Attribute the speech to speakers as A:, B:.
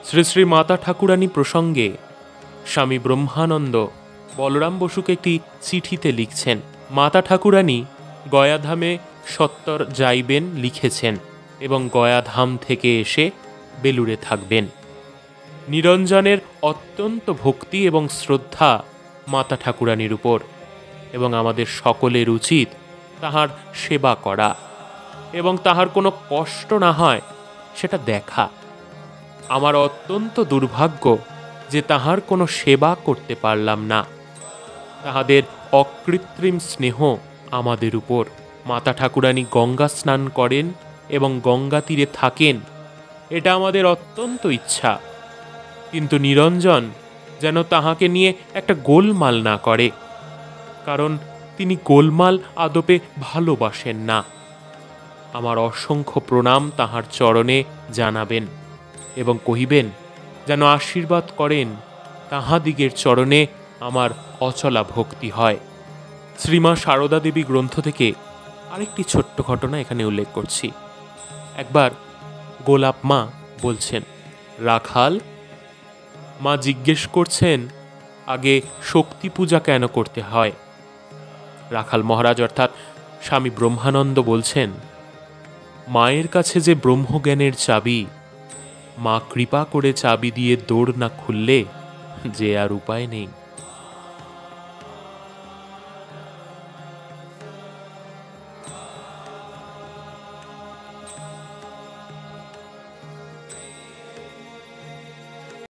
A: শ্রী শ্রী মাতা ঠাকুরানী প্রসঙ্গে স্বামী ব্রহ্মানন্দ বলরাম বসুকে একটি চিঠিতে লিখছেন, মাতা ঠাকুরানী গয়াধামে সত্বর যাইবেন লিখেছেন এবং গয়াধাম থেকে এসে বেলুড়ে থাকবেন। নিরঞ্জনের অত্যন্ত ভক্তি এবং শ্রদ্ধা মাতা ঠাকুরানীর উপর, এবং আমাদের সকলের উচিত তাহার সেবা করা এবং তাহার কোনো কষ্ট না হয় সেটা দেখা। আমার অত্যন্ত দুর্ভাগ্য যে তাহার কোনো সেবা করতে পারলাম না। তাহাদের অকৃত্রিম স্নেহ আমাদের উপর। মাতা ঠাকুরানী গঙ্গা স্নান করেন এবং গঙ্গা তীরে থাকেন, এটা আমাদের অত্যন্ত ইচ্ছা, কিন্তু নিরঞ্জন যেন তাহাকে নিয়ে একটা গোলমাল না করে, কারণ তিনি গোলমাল আদপে ভালোবাসেন না। আমার অসংখ্য প্রণাম তাহার চরণে জানাবেন এবং কহিবেন যেন আশীর্বাদ করেন তাহাদিগের চরণে আমার অচলা ভক্তি হয়। শ্রীমা সারদা দেবী গ্রন্থ থেকে আরেকটি ছোট্ট ঘটনা এখানে উল্লেখ করছি। একবার গোলাপ মা বলছেন, রাখাল, মা জিজ্ঞেস করছেন আগে শক্তি পূজা কেন করতে হয়। রাখাল মহারাজ অর্থাৎ স্বামী ব্রহ্মানন্দ বলছেন, মায়ের কাছে যে ব্রহ্মজ্ঞানের চাবি, মা কৃপা করে চাবি দিয়ে দৌড় না খুললে যে আর উপায় নেই।